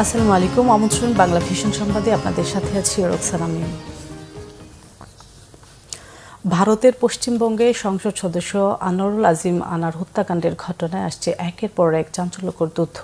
আসসালামু আলাইকুম, আমন্ত্রণ বাংলা ভিশন সংবাদে আপনাদের সাথে আছি রোকসানা মিম। ভারতের পশ্চিমবঙ্গে সংসদ সদস্য আনোয়ারুল আজিম আনার হত্যাকাণ্ডের ঘটনায় আসছে একের পর এক চাঞ্চল্যকর তথ্য।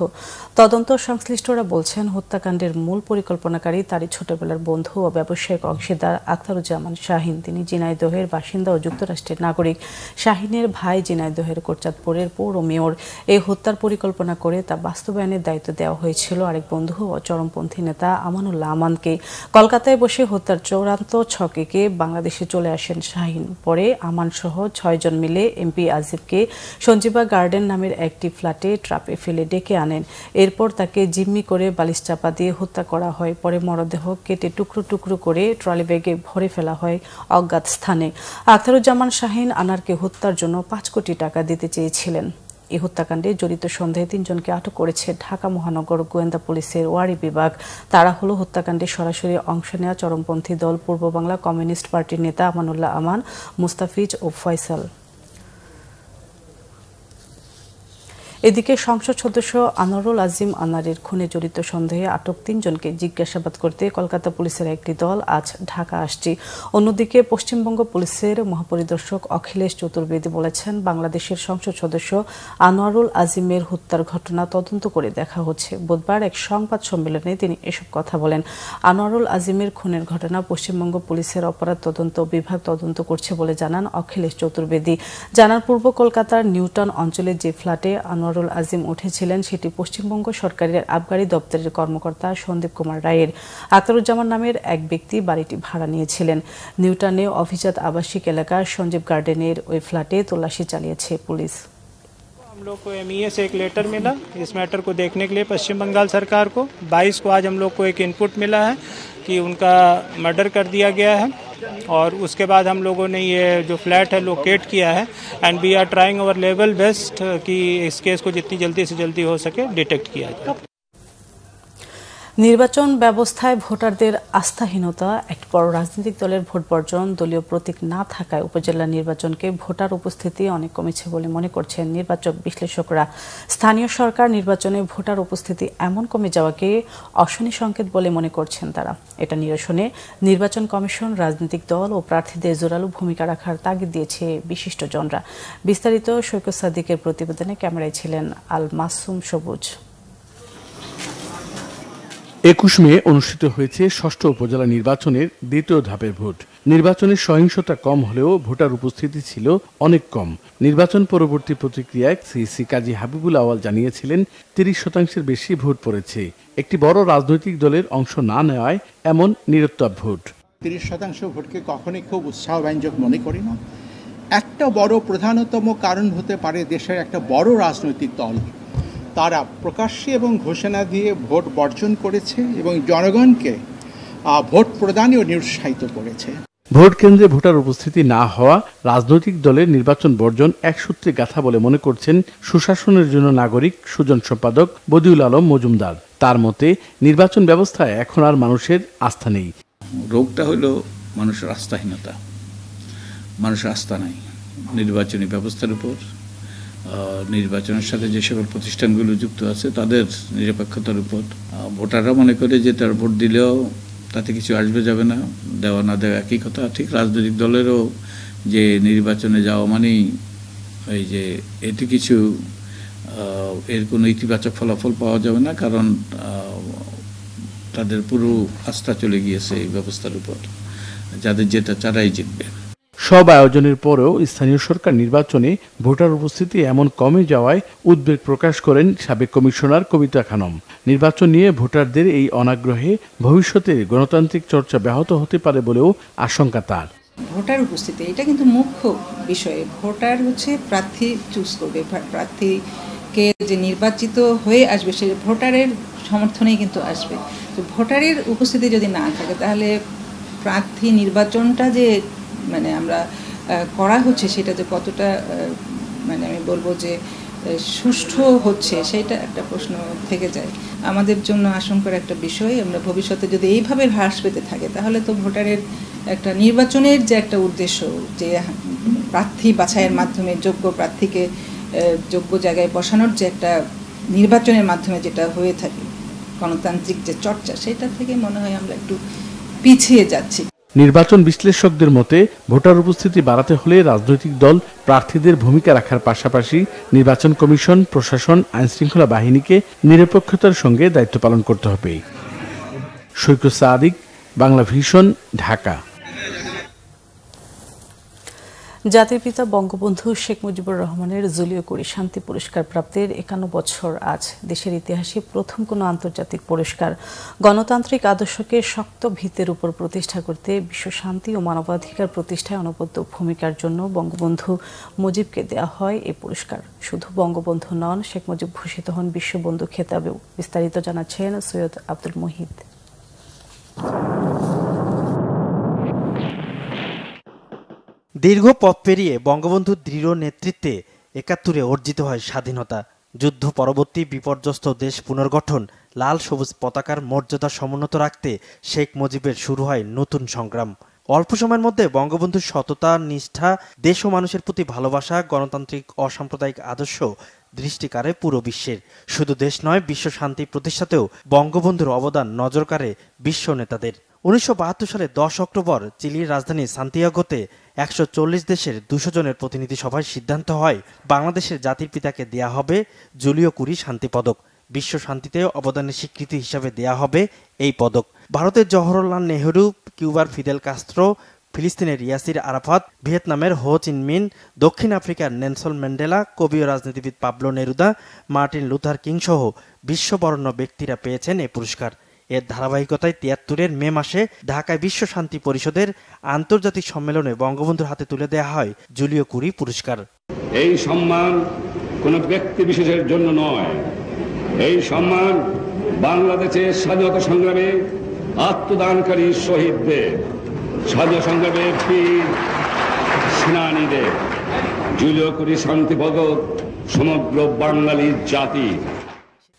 তদন্ত সংশ্লিষ্টরা বলছেন, হত্যাকাণ্ডের মূল পরিকল্পনাকারী তারই ছোটবেলার বন্ধু ও ব্যবসায়িক অংশীদার আখতারুজ্জামান শাহিন। তিনি ঝিনাইদহের বাসিন্দা ও যুক্তরাষ্ট্রের নাগরিক। শাহিনের ভাই ঝিনাইদহের কোটচাঁদপুরের পৌর মেয়র। এই হত্যার পরিকল্পনা করে তা বাস্তবায়নের দায়িত্ব দেওয়া হয়েছিল আরেক বন্ধু ও চরমপন্থী নেতা আমানুল্লাহ আমানকে। কলকাতায় বসে হত্যার চূড়ান্ত ছক এঁকে বাংলাদেশে চলে আসেন শাহিন। পরে আমান সহ 6 জন মিলে এমপি আজিবকে সঞ্জীবা গার্ডেন নামের একটি ফ্ল্যাটে ট্রাপে ফেলে ডেকে আনেন। এরপর তাকে জিম্মি করে বালিশ চাপা দিয়ে হত্যা করা হয়। পরে মরদেহ কেটে টুকরো টুকরো করে ট্রলি ব্যাগে ভরে ফেলা হয় অজ্ঞাত স্থানে। আখতারুজ্জামান শাহিন আনারকে হত্যার জন্য 5 কোটি টাকা দিতে চেয়েছিলেন। এই হত্যাকাণ্ডে জড়িত সন্দেহে 3 জনকে আটক করেছে ঢাকা মহানগর গোয়েন্দা পুলিশের ওয়ারি বিভাগ। তারা হলো হত্যাকাণ্ডে সরাসরি অংশ নেওয়া চরমপন্থী দল পূর্ব বাংলা কমিউনিস্ট পার্টির নেতা আমানুল্লাহ আমান, মুস্তাফিজ ও ফয়সাল। এদিকে সংসদ সদস্য আনোয়ারুল আজিম আনারের খুনে জড়িত সন্দেহে আটক 3 জনকে জিজ্ঞাসাবাদ করতে কলকাতা পুলিশের একটি দল আজ ঢাকা আসছে। অন্যদিকে পশ্চিমবঙ্গ পুলিশের মহাপরিদর্শক অখিলেশ চতুর্বেদী বলেছেন, বাংলাদেশের সংসদ সদস্য আনোয়ারুল আজিমের হত্যার ঘটনা তদন্ত করে দেখা হচ্ছে। বুধবার এক সংবাদ সম্মেলনে তিনি এসব কথা বলেন। আনোয়ারুল আজিমের খুনের ঘটনা পশ্চিমবঙ্গ পুলিশের অপরাধ তদন্ত বিভাগ তদন্ত করছে বলে জানান অখিলেশ চতুর্বেদী। জানান, পূর্ব কলকাতার নিউটাউন অঞ্চলে যে ফ্ল্যাটে আনোয়ারুল আজিম উঠেছিলেন সেটি পশ্চিমবঙ্গ সরকারের আবগারি দপ্তরের কর্মকর্তা সন্দীপ কুমার রায়ের। আখতারুজ্জামান নামের এক ব্যক্তি বাড়িটি ভাড়া নিয়েছিলেন। নিউটাউনে অভিজাত আবাসিক এলাকা সঞ্জীব গার্ডেনের ওই ফ্ল্যাটে তল্লাশি চালিয়েছে পুলিশ। हम लोग को एमईए से एक लेटर मिला इस मैटर को देखने के लिए पश्चिम बंगाल सरकार को। 22 को आज हम लोग को एक इनपुट मिला है कि उनका मर्डर कर दिया गया है और उसके बाद हम लोगों ने ये जो फ्लैट है लोकेट किया है and we are trying our level best कि इस केस को जितनी जल्दी से जल्दी हो सके डिटेक्ट किया जाए। নির্বাচন ব্যবস্থায় ভোটারদের আস্থাহীনতা, একটি বড় রাজনৈতিক দলের ভোট বর্জন, দলীয় প্রতীক না থাকায় উপজেলা নির্বাচনকে ভোটার উপস্থিতি অনেক কমেছে বলে মনে করছেন নির্বাচক বিশ্লেষকরা। স্থানীয় সরকার নির্বাচনে ভোটার উপস্থিতি এমন কমে যাওয়াকে অশনি সংকেত বলে মনে করছেন তারা। এটা নিরসনে নির্বাচন কমিশন, রাজনৈতিক দল ও প্রার্থীদের জোরালো ভূমিকা রাখার তাগিদ দিয়েছে বিশিষ্টজনরা। বিস্তারিত সৈকত সাদিকের প্রতিবেদনে ক্যামেরায় ছিলেন আল মাসুম সবুজ। 21 মে অনুষ্ঠিত হয়েছে ষষ্ঠ উপজেলা নির্বাচনের দ্বিতীয় ধাপের ভোট। নির্বাচনের সহিংসতা কম হলেও ভোটার উপস্থিতি ছিল অনেক কম। নির্বাচন পরবর্তী প্রতিক্রিয়ায় সিইসি কাজী হাবিবুল আওয়াল জানিয়েছিলেন, 30% বেশি ভোট পড়েছে। একটি বড় রাজনৈতিক দলের অংশ না নেওয়ায় এমন নিরুত্তর ভোট। 30% ভোটকে কখনোই খুব উৎসাহব্যঞ্জক মনে করি না। একটা বড় প্রধানতম কারণ হতে পারে দেশের একটা বড় রাজনৈতিক দল তারা প্রকাশ্যে এবং ঘোষণা দিয়ে ভোট বর্জন করেছে এবং জনগণকে ভোট প্রদানেও নিরুৎসাহিত করেছে। ভোট কেন্দ্রে ভোটার উপস্থিতি না হওয়া রাজনৈতিক দলের নির্বাচন বর্জন এক সূত্রে গাথা বলে মনে করছেন সুশাসনের জন্য নাগরিক সুজন সম্পাদক বদিউল আলম মজুমদার। তার মতে, নির্বাচন ব্যবস্থায় এখন আর মানুষের আস্থা নেই। রোগটা হলো মানুষের আস্থাহীনতা। মানুষের আস্থা নাই নির্বাচনী ব্যবস্থার উপর, নির্বাচনের সাথে যে সকল প্রতিষ্ঠানগুলো যুক্ত আছে তাদের নিরপেক্ষতার উপর। ভোটাররা মনে করে যে তার ভোট দিলেও তাতে কিছু আসবে যাবে না, দেওয়া না দেওয়া একই কথা। ঠিক রাজনৈতিক দলেরও যে নির্বাচনে যাওয়া মানেই এই যে এটি কিছু এর কোনো ইতিবাচক ফলাফল পাওয়া যাবে না, কারণ তাদের পুরো আস্থা চলে গিয়েছে এই ব্যবস্থার উপর। যাদের যেটা চারাই জিতবে। সব আয়োজনের পরেও স্থানীয় সরকার নির্বাচনে ভোটার উপস্থিতি এমন কমে যাওয়ায় উদ্বেগ প্রকাশ করেন সাবেক কমিশনার কবিতা খানম। নির্বাচন নিয়ে ভোটারদের এই অনাগ্রহে ভবিষ্যতে গণতান্ত্রিক চর্চা ব্যাহত হতে পারে বলেও আশঙ্কা তার। ভোটার উপস্থিতি এটা কিন্তু মুখ্য বিষয়। ভোটার হচ্ছে প্রার্থী চুজ করবে, প্রার্থীকে যে নির্বাচিত হয়ে আসবে সে ভোটারের সমর্থনেই কিন্তু আসবে। তো ভোটারের উপস্থিতি যদি না থাকে তাহলে প্রার্থী নির্বাচনটা যে মানে আমরা করা হচ্ছে সেটা যে কতটা মানে আমি বলবো যে সুষ্ঠু হচ্ছে সেটা একটা প্রশ্ন থেকে যায়। আমাদের জন্য আশঙ্কার একটা বিষয়। আমরা ভবিষ্যতে যদি এইভাবে হ্রাস পেতে থাকে তাহলে তো ভোটারের একটা নির্বাচনের যে একটা উদ্দেশ্য, যে প্রার্থী বাছাইয়ের মাধ্যমে যোগ্য প্রার্থীকে যোগ্য জায়গায় বসানোর যে একটা নির্বাচনের মাধ্যমে যেটা হয়ে থাকে গণতান্ত্রিক যে চর্চা, সেটা থেকে মনে হয় আমরা একটু পিছিয়ে যাচ্ছি। নির্বাচন বিশ্লেষকদের মতে ভোটার উপস্থিতি বাড়াতে হলে রাজনৈতিক দল প্রার্থীদের ভূমিকা রাখার পাশাপাশি নির্বাচন কমিশন, প্রশাসন, আইনশৃঙ্খলা বাহিনীকে নিরপেক্ষতার সঙ্গে দায়িত্ব পালন করতে হবে। সৈকত সাদিক, বাংলা ভিশন, ঢাকা। জাতির পিতা বঙ্গবন্ধু শেখ মুজিবুর রহমানের জুলিও কুরি শান্তি পুরস্কার প্রাপ্তির 51 বছর আজ। দেশের ইতিহাসে প্রথম কোনো আন্তর্জাতিক পুরস্কার। গণতান্ত্রিক আদর্শকে শক্ত ভিতের উপর প্রতিষ্ঠা করতে, বিশ্ব শান্তি ও মানবাধিকার প্রতিষ্ঠায় অনবদ্য ভূমিকার জন্য বঙ্গবন্ধু মুজিবকে দেয়া হয় এই পুরস্কার। শুধু বঙ্গবন্ধু নন, শেখ মুজিব ভূষিত হন বিশ্ববন্ধু খেতাবেও। বিস্তারিত জানাচ্ছেন সৈয়দ আব্দুল মুহিত। দীর্ঘ পথ পেরিয়ে বঙ্গবন্ধুর দৃঢ় নেতৃত্বে ৭১ অর্জিত হয় স্বাধীনতা। যুদ্ধ পরবর্তী বিপর্যস্ত দেশ পুনর্গঠন, লাল সবুজ পতাকার মর্যাদা সমুন্নত রাখতে শেখ মুজিবের শুরু হয় নতুন সংগ্রাম। অল্প সময়ের মধ্যে বঙ্গবন্ধুর সততা, নিষ্ঠা, দেশ ও মানুষের প্রতি ভালোবাসা, গণতান্ত্রিক অসাম্প্রদায়িক আদর্শ দৃষ্টি কাড়ে পুরো বিশ্বের। শুধু দেশ নয়, বিশ্ব শান্তি প্রতিষ্ঠাতেও বঙ্গবন্ধুর অবদান নজর কাড়ে বিশ্ব নেতাদের। ১৯৭২ সালে ১০ অক্টোবর চিলির রাজধানী সান্তিয়াগোতে ১৪০ দেশের ২০০ জনের প্রতিনিধি সভায় সিদ্ধান্ত হয় বাংলাদেশের জাতির পিতাকে দেয়া হবে জুলিও কুরি শান্তি পদক। বিশ্ব শান্তিতে অবদানের স্বীকৃতি হিসাবে দেয়া হবে এই পদক। ভারতের জওহরলাল নেহরু, কিউবার ফিদেল কাস্ত্রো, ফিলিস্তিনের ইয়াসির আরাফাত, ভিয়েতনামের হো চিন মিন, দক্ষিণ আফ্রিকার নেলসন ম্যান্ডেলা, কবি ও রাজনীতিবিদ Pablo Neruda, Martin Luther king সহ বিশ্ববরেণ্য ব্যক্তিরা পেয়েছেন এই পুরস্কার। এর ধারাবাহিকতায় ৭৩-এর মে মাসে ঢাকায় বিশ্ব শান্তি পরিষদের আন্তর্জাতিক সম্মেলনে বঙ্গবন্ধুর হাতে তুলে দেওয়া হয় জুলিও কুরি পুরস্কার। এই সম্মান কোনো ব্যক্তি বিশেষের জন্য নয়, এই সম্মান বাংলাদেশের স্বাধীনতা সংগ্রামে আত্মদানকারী শহীদদের, স্বাধীনতা সংগ্রামের বীর সেনানীদের। জুলিও কুরি শান্তি পদক সমগ্র বাঙালি জাতি।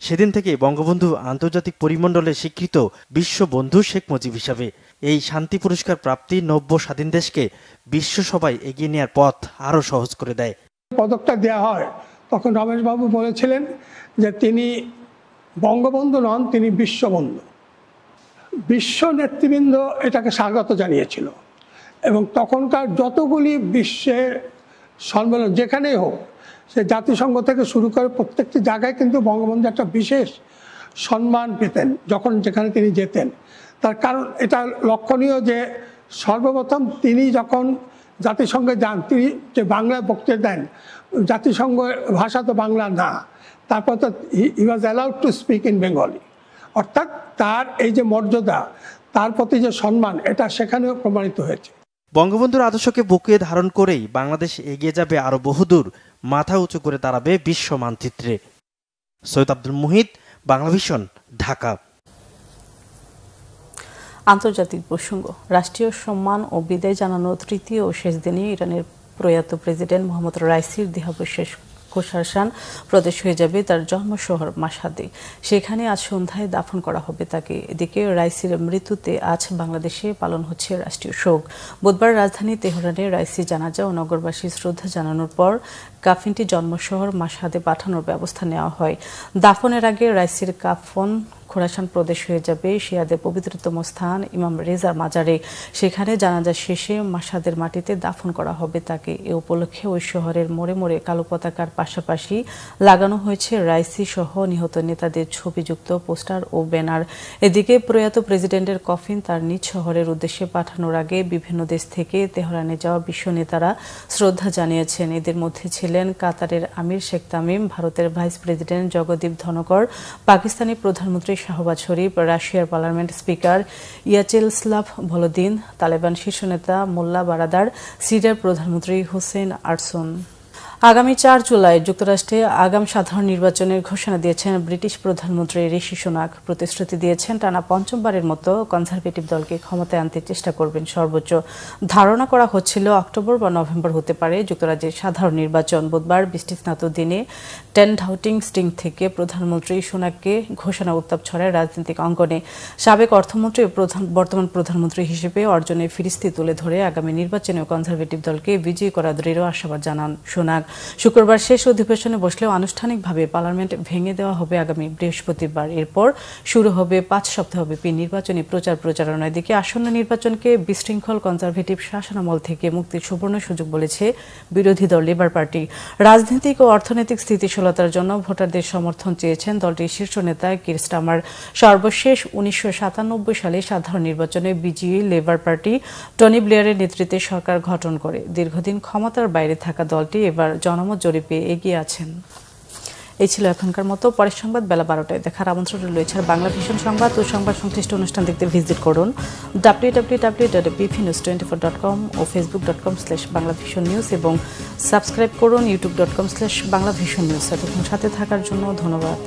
সেদিন থেকে বঙ্গবন্ধু আন্তর্জাতিক পরিমণ্ডলে স্বীকৃত বিশ্ববন্ধু শেখ মুজিব হিসাবে। এই শান্তি পুরস্কার প্রাপ্তি নব্য স্বাধীন দেশকে বিশ্বসভায় এগিয়ে নেওয়ার পথ আরও সহজ করে দেয়। পদকটা দেওয়া হয় তখন রমেশবাবু বলেছিলেন যে তিনি বঙ্গবন্ধু নন, তিনি বিশ্ববন্ধু। বিশ্ব নেতৃবৃন্দ এটাকে স্বাগত জানিয়েছিল এবং তখনকার যতগুলি বিশ্বের সম্মেলন যেখানেই হোক, সে জাতিসংঘ থেকে শুরু করে প্রত্যেকটি জায়গায় কিন্তু বঙ্গবন্ধু একটা বিশেষ সম্মান পেতেন যখন যেখানে তিনি যেতেন। তার কারণ এটা লক্ষণীয় যে সর্বপ্রথম তিনি যখন জাতিসংঘে যান, তিনি যে বাংলায় বক্তৃতা দেন, জাতিসংঘ ভাষা তো বাংলা না, তারপর তো he was allowed to speak in Bengali. অর্থাৎ তার এই যে মর্যাদা, তার প্রতি যে সম্মান, এটা সেখানেও প্রমাণিত হয়েছে। বঙ্গবন্ধুর আদর্শকে বুকে ধারণ করেই বাংলাদেশ এগিয়ে যাবে আরো বহুদূর, মাথা উঁচু করে দাঁড়াবে বিশ্ব মানচিত্রে। সৈয়দ আব্দুল মুহিত, বাংলা ভিশন, ঢাকা। আন্তর্জাতিক প্রসঙ্গ। রাষ্ট্রীয় সম্মান ও বিদায় জানানোর তৃতীয় ও শেষ দিনে ইরানের প্রয়াত প্রেসিডেন্ট মোহাম্মদ রাইসির দেহাবশেষ খোসারসান প্রদেশ হয়ে যাবে তার জন্মশহর মাশহাদে। সেখানে আজ সন্ধ্যায় দাফন করা হবে তাকে। এদিকে রাইসির মৃত্যুতে আজ বাংলাদেশে পালন হচ্ছে রাষ্ট্রীয় শোক। বুধবার রাজধানী তেহরানে রাইসি জানাজা ও নগরবাসী শ্রদ্ধা জানানোর পর কাফিনটি জন্মশহর মাশহাদে পাঠানোর ব্যবস্থা নেওয়া হয়। দাফনের আগে রাইসির কাফন খোরাসান প্রদেশ হয়ে যাবে শিয়াদের পবিত্রতম স্থান ইমাম রেজার মাজারে। সেখানে জানাজা শেষে মাশহাদের মাটিতে দাফন করা হবে তাকে। এ উপলক্ষে ওই শহরের মোড়ে মোড়ে কালো পতাকার পাশাপাশি লাগানো হয়েছে রাইসি সহ নিহত নেতাদের ছবিযুক্ত পোস্টার ও ব্যানার। এদিকে প্রয়াত প্রেসিডেন্টের কফিন তার নিজ শহরের উদ্দেশ্যে পাঠানোর আগে বিভিন্ন দেশ থেকে তেহরানে যাওয়া বিশ্ব নেতারা শ্রদ্ধা জানিয়েছেন। এদের মধ্যে ছিলেন কাতারের আমির শেখ তামিম, ভারতের ভাইস প্রেসিডেন্ট জগদীপ ধনকর, পাকিস্তানি প্রধানমন্ত্রী শাহবাজ শরীফ, রাশিয়ার পার্লামেন্ট স্পিকার ইয়াচেস্লাভ ভলোদিন, তালেবান শীর্ষ নেতা মোল্লা বারাদার, সিরিয়ার প্রধানমন্ত্রী হুসেইন আরসুন। আগামী ৪ জুলাই যুক্তরাষ্ট্রে আগাম সাধারণ নির্বাচনের ঘোষণা দিয়েছেন ব্রিটিশ প্রধানমন্ত্রী ঋষি সুনাক। প্রতিশ্রুতি দিয়েছেন টানা পঞ্চমবারের মতো কনজারভেটিভ দলকে ক্ষমতায় আনতে চেষ্টা করবেন সর্বোচ্চ। ধারণা করা হচ্ছিল অক্টোবর বা নভেম্বর হতে পারে যুক্তরাজ্যের সাধারণ নির্বাচন। বুধবার বৃষ্টিস্নাত দিনে 10 ডাউটিং স্টিং থেকে প্রধানমন্ত্রী সুনাককে ঘোষণা উত্তাপ ছড়ায় রাজনৈতিক অঙ্গনে। সাবেক অর্থমন্ত্রী ও বর্তমান প্রধানমন্ত্রী হিসেবে অর্জনের ফিরিস্তি তুলে ধরে আগামী নির্বাচনেও কনজারভেটিভ দলকে বিজয়ী করার দৃঢ় আশাবাদ জানান সুনাক। শুক্রবার শেষ অধিবেশনে বসলেও আনুষ্ঠানিকভাবে পার্লামেন্ট ভেঙে দেওয়া হবে আগামী বৃহস্পতিবার। এরপর শুরু হবে 5 সপ্তাহব্যাপী নির্বাচনী প্রচারণার দিকে। আসন্ন নির্বাচনকে বিশৃঙ্খল কনজারভেটিভ শাসনামল থেকে মুক্তির সুবর্ণ সুযোগ বলেছে বিরোধী দল লেবার পার্টি। রাজনৈতিক ও অর্থনৈতিক স্থিতিশীলতার জন্য ভোটারদের সমর্থন চেয়েছেন দলটির শীর্ষ নেতা কির স্টারমার। সর্বশেষ 1997 সালে সাধারণ নির্বাচনে বিজয়ী লেবার পার্টি টনি ব্লেয়ারের নেতৃত্বে সরকার গঠন করে। দীর্ঘদিন ক্ষমতার বাইরে থাকা দলটি এবার জনমত জরিপে এগিয়ে আছেন। এই ছিল এখনকার মতো। পরের সংবাদ বেলা 12টায় দেখার আমন্ত্রণ রয়েছে। বাংলা ভিশন সংবাদ ও সংবাদ সংশ্লিষ্ট অনুষ্ঠান দেখতে ভিজিট করুন www.bpnews24.com ও facebook.com/banglavisionnews এবং সাবস্ক্রাইব করুন youtube.com/banglavisionnews। এতক্ষণ সাথে থাকার জন্য ধন্যবাদ।